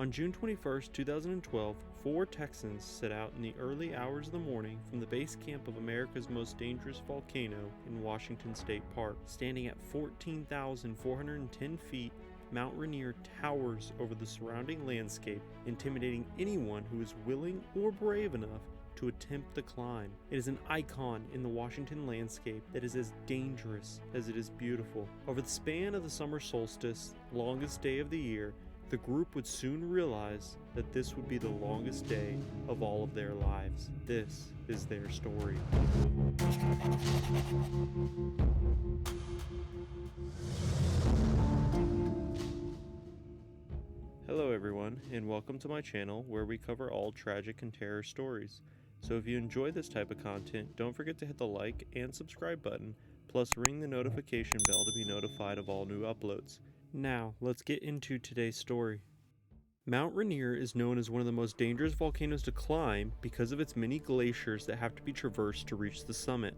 On June 21, 2012, 4 Texans set out in the early hours of the morning from the base camp of America's most dangerous volcano in Washington State Park. Standing at 14,410 feet, Mount Rainier towers over the surrounding landscape, intimidating anyone who is willing or brave enough to attempt the climb. It is an icon in the Washington landscape that is as dangerous as it is beautiful. Over the span of the summer solstice, longest day of the year, the group would soon realize that this would be the longest day of all of their lives. This is their story. Hello everyone, and welcome to my channel where we cover all tragic and terror stories. So if you enjoy this type of content, don't forget to hit the like and subscribe button, plus ring the notification bell to be notified of all new uploads. Now, let's get into today's story. Mount Rainier is known as one of the most dangerous volcanoes to climb because of its many glaciers that have to be traversed to reach the summit.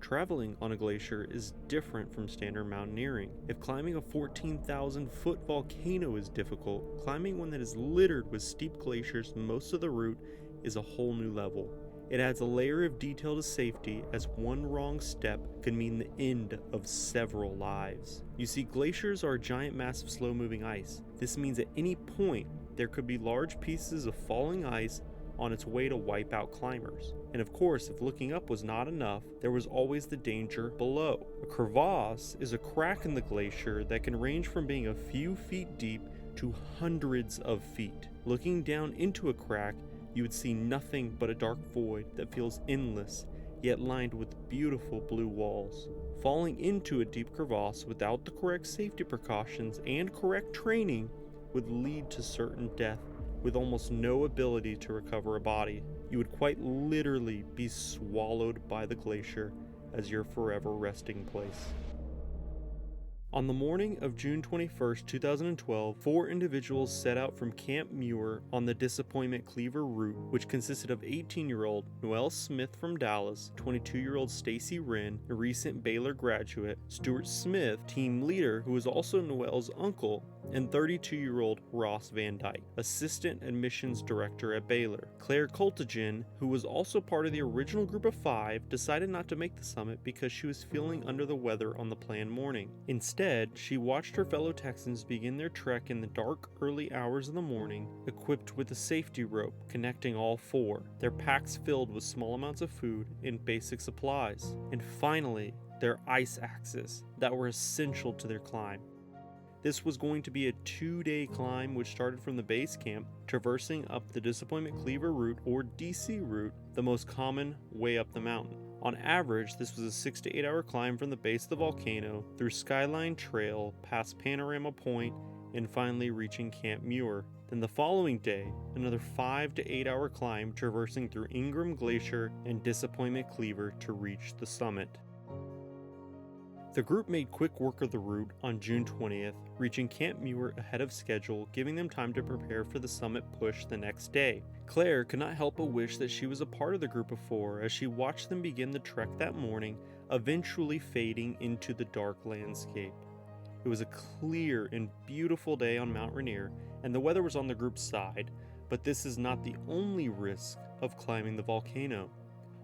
Traveling on a glacier is different from standard mountaineering. If climbing a 14,000-foot volcano is difficult, climbing one that is littered with steep glaciers most of the route is a whole new level. It adds a layer of detail to safety, as one wrong step could mean the end of several lives. You see, glaciers are a giant mass of slow-moving ice. This means at any point there could be large pieces of falling ice on its way to wipe out climbers. And of course, if looking up was not enough, there was always the danger below. A crevasse is a crack in the glacier that can range from being a few feet deep to hundreds of feet. Looking down into a crack, you would see nothing but a dark void that feels endless, yet lined with beautiful blue walls. Falling into a deep crevasse without the correct safety precautions and correct training would lead to certain death, with almost no ability to recover a body. You would quite literally be swallowed by the glacier as your forever resting place. On the morning of June 21, 2012, 4 individuals set out from Camp Muir on the Disappointment Cleaver route, which consisted of 18-year-old Noelle Smith from Dallas, 22-year-old Stacy Wren, a recent Baylor graduate, Stuart Smith, team leader who was also Noelle's uncle, and 32-year-old Ross Van Dyke, assistant admissions director at Baylor. Claire Coltigan, who was also part of the original group of 5, decided not to make the summit because she was feeling under the weather on the planned morning. Instead, she watched her fellow Texans begin their trek in the dark, early hours of the morning, equipped with a safety rope connecting all 4, their packs filled with small amounts of food and basic supplies, and finally, their ice axes that were essential to their climb. This was going to be a 2-day climb which started from the base camp, traversing up the Disappointment Cleaver route, or DC route, the most common way up the mountain. On average, this was a 6 to 8 hour climb from the base of the volcano, through Skyline Trail, past Panorama Point, and finally reaching Camp Muir. Then the following day, another 5 to 8 hour climb traversing through Ingram Glacier and Disappointment Cleaver to reach the summit. The group made quick work of the route on June 20th, reaching Camp Muir ahead of schedule, giving them time to prepare for the summit push the next day. Claire could not help but wish that she was a part of the group of 4 as she watched them begin the trek that morning, eventually fading into the dark landscape. It was a clear and beautiful day on Mount Rainier, and the weather was on the group's side, but this is not the only risk of climbing the volcano.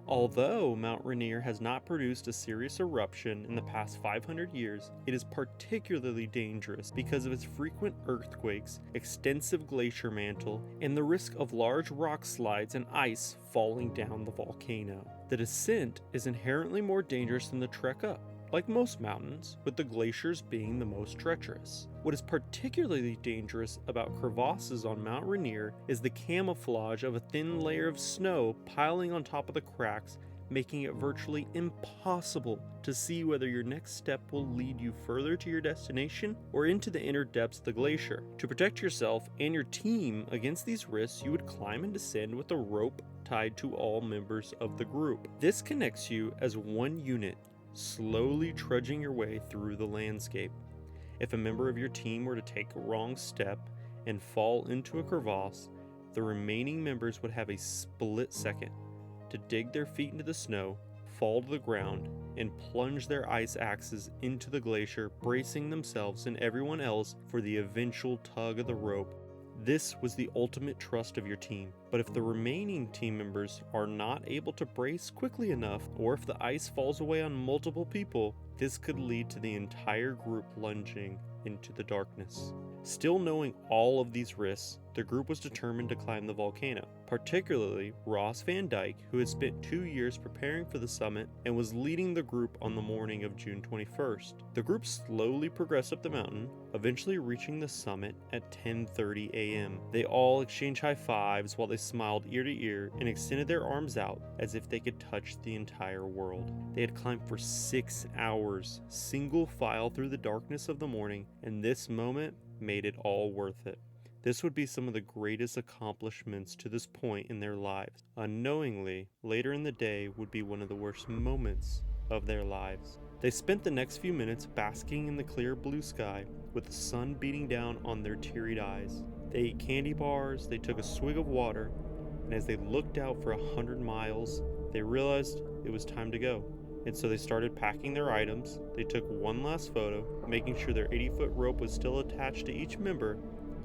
Although Mount Rainier has not produced a serious eruption in the past 500 years, it is particularly dangerous because of its frequent earthquakes, extensive glacier mantle, and the risk of large rock slides and ice falling down the volcano. The descent is inherently more dangerous than the trek up, like most mountains, with the glaciers being the most treacherous. What is particularly dangerous about crevasses on Mount Rainier is the camouflage of a thin layer of snow piling on top of the cracks, making it virtually impossible to see whether your next step will lead you further to your destination or into the inner depths of the glacier. To protect yourself and your team against these risks, you would climb and descend with a rope tied to all members of the group. This connects you as one unit, slowly trudging your way through the landscape. If a member of your team were to take a wrong step and fall into a crevasse, the remaining members would have a split second to dig their feet into the snow, fall to the ground, and plunge their ice axes into the glacier, bracing themselves and everyone else for the eventual tug of the rope. This was the ultimate trust of your team. But if the remaining team members are not able to brace quickly enough, or if the ice falls away on multiple people, this could lead to the entire group plunging into the darkness. Still knowing all of these risks, the group was determined to climb the volcano, particularly Ross Van Dyke, who had spent 2 years preparing for the summit and was leading the group on the morning of June 21st. The group slowly progressed up the mountain, eventually reaching the summit at 10:30 a.m. They all exchanged high fives while they smiled ear to ear and extended their arms out as if they could touch the entire world. They had climbed for 6 hours, single file through the darkness of the morning, and this moment made it all worth it. This would be some of the greatest accomplishments to this point in their lives. Unknowingly, later in the day would be one of the worst moments of their lives. They spent the next few minutes basking in the clear blue sky with the sun beating down on their teary eyes. They ate candy bars, they took a swig of water, and as they looked out for 100 miles, they realized it was time to go. And so they started packing their items. They took one last photo, making sure their 80-foot rope was still attached to each member,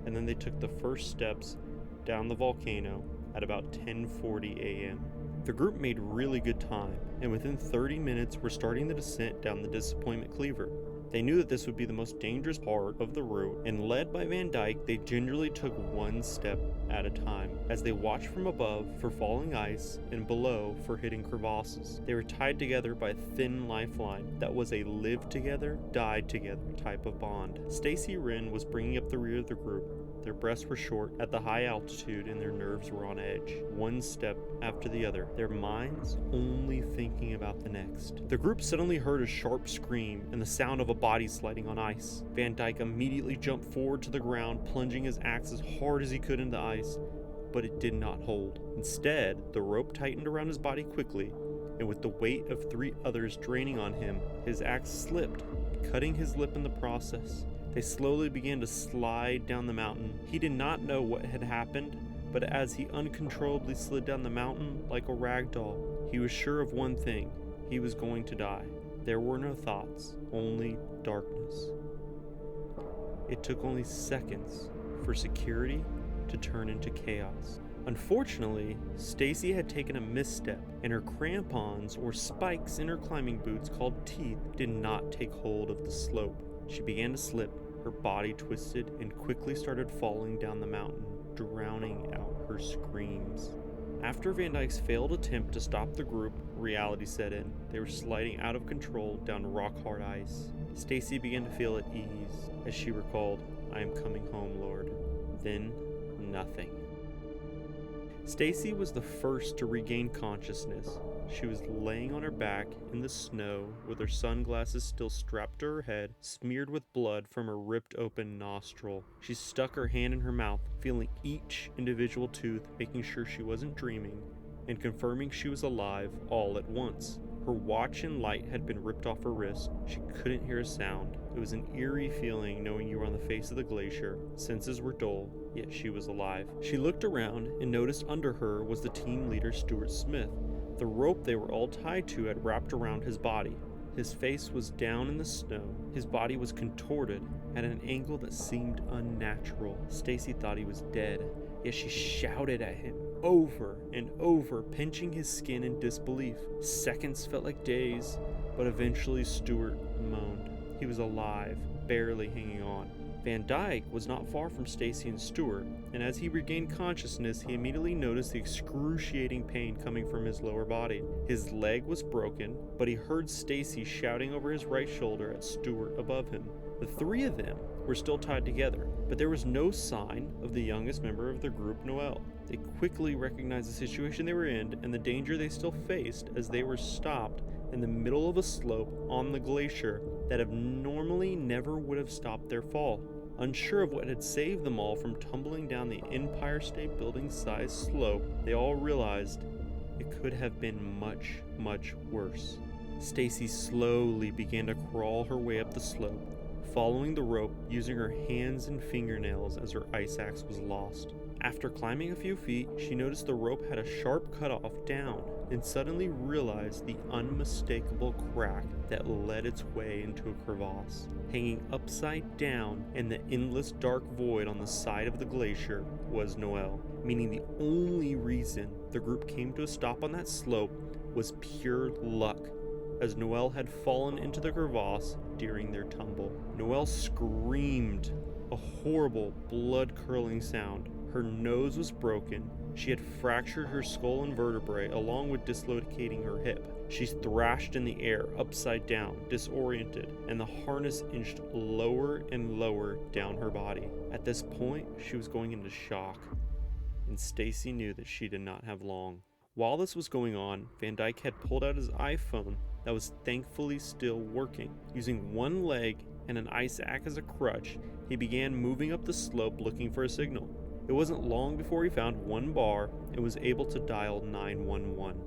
and then they took the first steps down the volcano at about 10:40 a.m. The group made really good time, and within 30 minutes were starting the descent down the Disappointment Cleaver. They knew that this would be the most dangerous part of the route, and led by Van Dyke, they gingerly took one step at a time as they watched from above for falling ice and below for hitting crevasses. They were tied together by a thin lifeline that was a live together, die together type of bond. Stacy Wren was bringing up the rear of the group. Their breaths were short at the high altitude and their nerves were on edge, one step after the other, their minds only thinking about the next. The group suddenly heard a sharp scream and the sound of a body sliding on ice. Van Dyke immediately jumped forward to the ground, plunging his axe as hard as he could into the ice, but it did not hold. Instead, the rope tightened around his body quickly, and with the weight of 3 others draining on him, his axe slipped, cutting his lip in the process. They slowly began to slide down the mountain. He did not know what had happened, but as he uncontrollably slid down the mountain like a rag doll, he was sure of one thing: he was going to die. There were no thoughts, only darkness. It took only seconds for security to turn into chaos. Unfortunately, Stacy had taken a misstep, and her crampons or spikes in her climbing boots called teeth did not take hold of the slope. She began to slip, her body twisted, and quickly started falling down the mountain, drowning out her screams. After Van Dyke's failed attempt to stop the group, reality set in. They were sliding out of control down rock-hard ice. Stacy began to feel at ease as she recalled, "I am coming home, Lord." Then, nothing. Stacy was the first to regain consciousness. She was laying on her back in the snow with her sunglasses still strapped to her head, smeared with blood from her ripped open nostril. She stuck her hand in her mouth, feeling each individual tooth, making sure she wasn't dreaming, and confirming she was alive all at once. Her watch and light had been ripped off her wrist. She couldn't hear a sound. It was an eerie feeling knowing you were on the face of the glacier. Senses were dull, yet she was alive. She looked around and noticed under her was the team leader, Stuart Smith. The rope they were all tied to had wrapped around his body. His face was down in the snow. His body was contorted at an angle that seemed unnatural. Stacy thought he was dead, yet she shouted at him over and over, pinching his skin in disbelief. Seconds felt like days, but eventually Stuart moaned. He was alive, barely hanging on. Van Dyke was not far from Stacy and Stuart, and as he regained consciousness, he immediately noticed the excruciating pain coming from his lower body. His leg was broken, but he heard Stacy shouting over his right shoulder at Stuart above him. The 3 of them were still tied together, but there was no sign of the youngest member of the group, Noel. They quickly recognized the situation they were in and the danger they still faced as they were stopped in the middle of a slope on the glacier that have normally never would have stopped their fall. Unsure of what had saved them all from tumbling down the Empire State Building-sized slope, they all realized it could have been much, much worse. Stacy slowly began to crawl her way up the slope, following the rope using her hands and fingernails as her ice axe was lost. After climbing a few feet, she noticed the rope had a sharp cutoff down. and suddenly realized the unmistakable crack that led its way into a crevasse. Hanging upside down in the endless dark void on the side of the glacier was Noel, meaning the only reason the group came to a stop on that slope was pure luck, as Noel had fallen into the crevasse during their tumble. Noel screamed, a horrible, blood-curdling sound. Her nose was broken. She had fractured her skull and vertebrae along with dislocating her hip. She thrashed in the air, upside down, disoriented, and the harness inched lower and lower down her body. At this point, she was going into shock, and Stacy knew that she did not have long. While this was going on, Van Dyke had pulled out his iPhone that was thankfully still working. Using one leg and an ice axe as a crutch, he began moving up the slope looking for a signal. It wasn't long before he found one bar and was able to dial 911.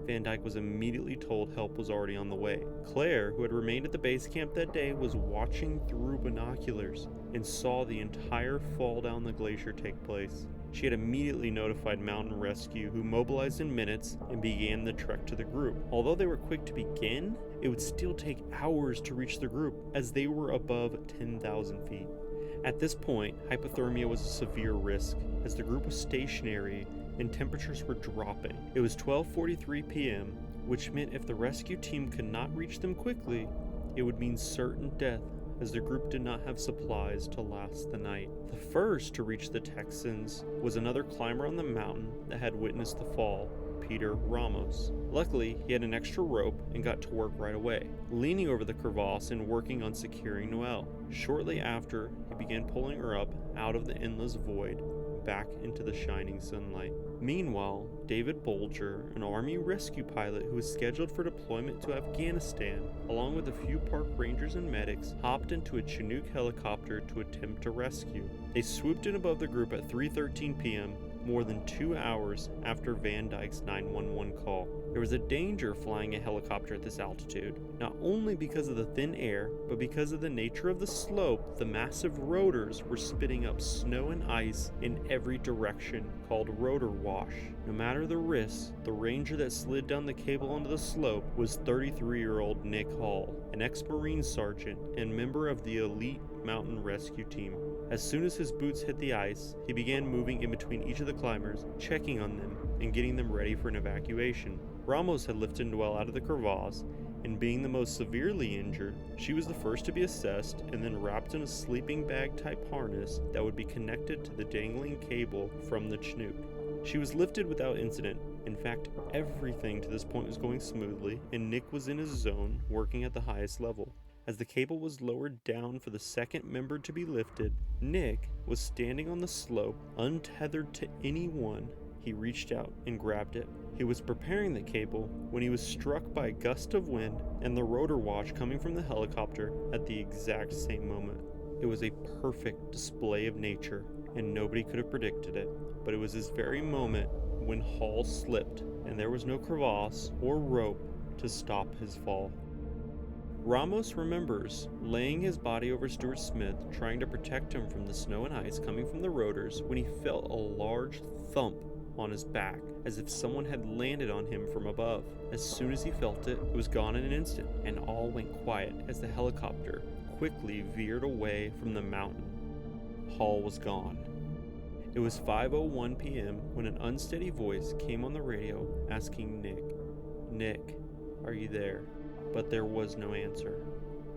Van Dyke was immediately told help was already on the way. Claire, who had remained at the base camp that day, was watching through binoculars and saw the entire fall down the glacier take place. She had immediately notified Mountain Rescue, who mobilized in minutes and began the trek to the group. Although they were quick to begin, it would still take hours to reach the group, as they were above 10,000 feet. At this point, hypothermia was a severe risk, as the group was stationary and temperatures were dropping. It was 12:43 p.m., which meant if the rescue team could not reach them quickly, it would mean certain death, as the group did not have supplies to last the night. The first to reach the Texans was another climber on the mountain that had witnessed the fall, Peter Ramos. Luckily, he had an extra rope and got to work right away, leaning over the crevasse and working on securing Noel. Shortly after, he began pulling her up out of the endless void, back into the shining sunlight. Meanwhile, David Bolger, an Army rescue pilot who was scheduled for deployment to Afghanistan, along with a few park rangers and medics, hopped into a Chinook helicopter to attempt to rescue. They swooped in above the group at 3:13 p.m., more than 2 hours after Van Dyke's 911 call. There was a danger flying a helicopter at this altitude, not only because of the thin air, but because of the nature of the slope. The massive rotors were spitting up snow and ice in every direction, called rotor wash. No matter the risk, the ranger that slid down the cable onto the slope was 33-year-old Nick Hall, an ex-Marine sergeant and member of the elite mountain rescue team. As soon as his boots hit the ice, he began moving in between each of the climbers, checking on them and getting them ready for an evacuation. Ramos had lifted Noel out of the crevasse, and being the most severely injured, she was the first to be assessed and then wrapped in a sleeping bag type harness that would be connected to the dangling cable from the Chinook. She was lifted without incident. In fact, everything to this point was going smoothly, and Nick was in his zone, working at the highest level. As the cable was lowered down for the second member to be lifted, Nick was standing on the slope, untethered to anyone. He reached out and grabbed it. He was preparing the cable when he was struck by a gust of wind and the rotor wash coming from the helicopter at the exact same moment. It was a perfect display of nature, and nobody could have predicted it, but it was this very moment when Hall slipped, and there was no crevasse or rope to stop his fall. Ramos remembers laying his body over Stuart Smith, trying to protect him from the snow and ice coming from the rotors, when he felt a large thump on his back, as if someone had landed on him from above. As soon as he felt it, it was gone in an instant, and all went quiet as the helicopter quickly veered away from the mountain. Hall was gone. It was 5:01 p.m. when an unsteady voice came on the radio asking Nick, are you there? But there was no answer.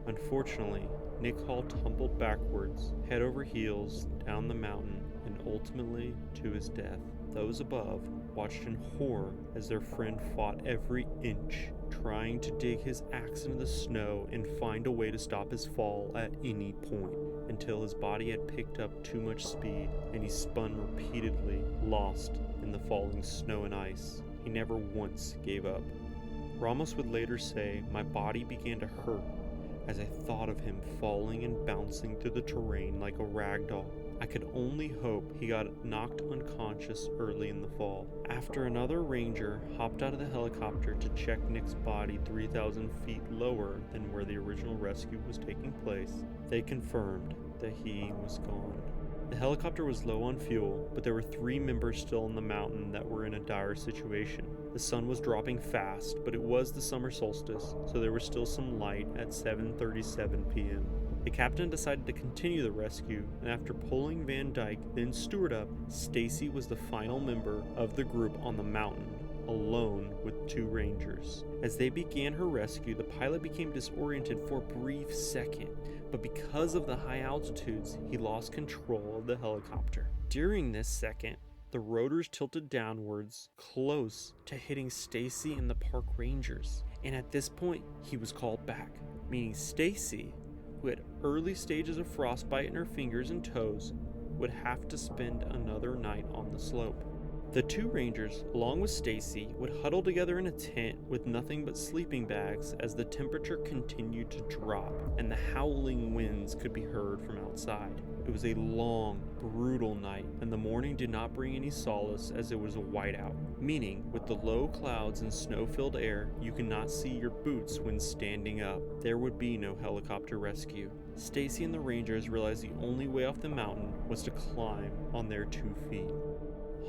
Unfortunately, Nick Hall tumbled backwards, head over heels, down the mountain, and ultimately to his death. Those above watched in horror as their friend fought every inch, trying to dig his axe into the snow and find a way to stop his fall at any point, until his body had picked up too much speed and he spun repeatedly, lost in the falling snow and ice. He never once gave up. Ramos would later say, "My body began to hurt as I thought of him falling and bouncing through the terrain like a rag doll. I could only hope he got knocked unconscious early in the fall." After another ranger hopped out of the helicopter to check Nick's body 3,000 feet lower than where the original rescue was taking place, they confirmed that he was gone. The helicopter was low on fuel, but there were 3 members still on the mountain that were in a dire situation. The sun was dropping fast, but it was the summer solstice, so there was still some light at 7:37 p.m. The captain decided to continue the rescue, and after pulling Van Dyke, then Stewart up, Stacy was the final member of the group on the mountain, alone with 2 rangers. As they began her rescue, the pilot became disoriented for a brief second, but because of the high altitudes, he lost control of the helicopter. During this second, the rotors tilted downwards, close to hitting Stacy and the park rangers, and at this point, he was called back, meaning Stacy, who had early stages of frostbite in her fingers and toes, would have to spend another night on the slope. The 2 rangers, along with Stacy, would huddle together in a tent with nothing but sleeping bags as the temperature continued to drop and the howling winds could be heard from outside. It was a long, brutal night, and the morning did not bring any solace as it was a whiteout, meaning with the low clouds and snow-filled air, you could not see your boots when standing up. There would be no helicopter rescue. Stacy and the rangers realized the only way off the mountain was to climb on their 2 feet.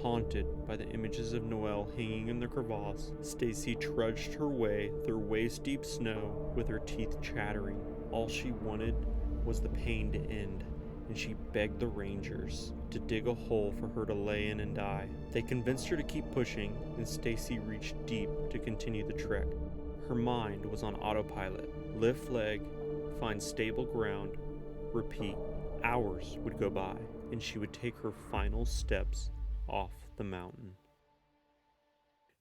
Haunted by the images of Noelle hanging in the crevasse, Stacy trudged her way through waist-deep snow with her teeth chattering. All she wanted was the pain to end, and she begged the rangers to dig a hole for her to lay in and die. They convinced her to keep pushing, and Stacy reached deep to continue the trek. Her mind was on autopilot. Lift leg, find stable ground, repeat. Hours would go by, and she would take her final steps off the mountain.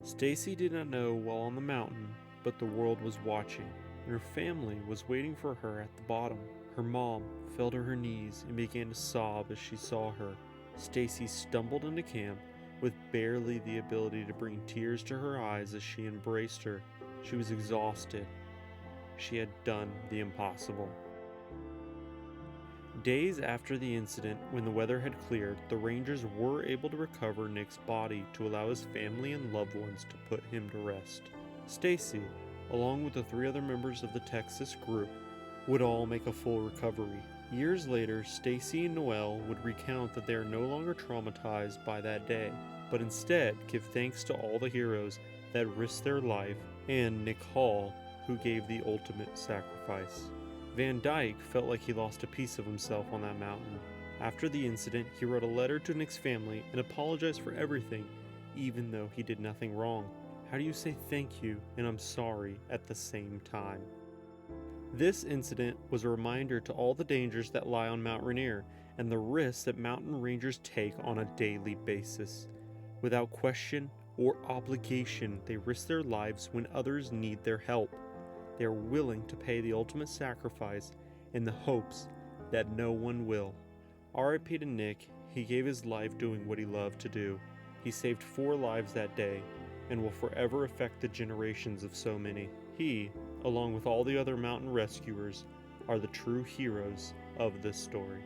Stacy did not know while on the mountain, but the world was watching, and her family was waiting for her at the bottom. Her mom fell to her knees and began to sob as she saw her. Stacy stumbled into camp with barely the ability to bring tears to her eyes as she embraced her. She was exhausted. She had done the impossible. Days after the incident, when the weather had cleared, the rangers were able to recover Nick's body to allow his family and loved ones to put him to rest. Stacy, along with the 3 other members of the Texas group, would all make a full recovery. Years later, Stacy and Noelle would recount that they are no longer traumatized by that day, but instead give thanks to all the heroes that risked their life and Nick Hall, who gave the ultimate sacrifice. Van Dyke felt like he lost a piece of himself on that mountain. After the incident, he wrote a letter to Nick's family and apologized for everything, even though he did nothing wrong. How do you say thank you and I'm sorry at the same time? This incident was a reminder to all the dangers that lie on Mt Rainier and the risks that mountain rangers take on a daily basis. Without question or obligation, they risk their lives when others need their help. They are willing to pay the ultimate sacrifice in the hopes that no one will. R.I.P. to Nick, he gave his life doing what he loved to do. He saved 4 lives that day and will forever affect the generations of so many. He, along with all the other mountain rescuers, are the true heroes of this story.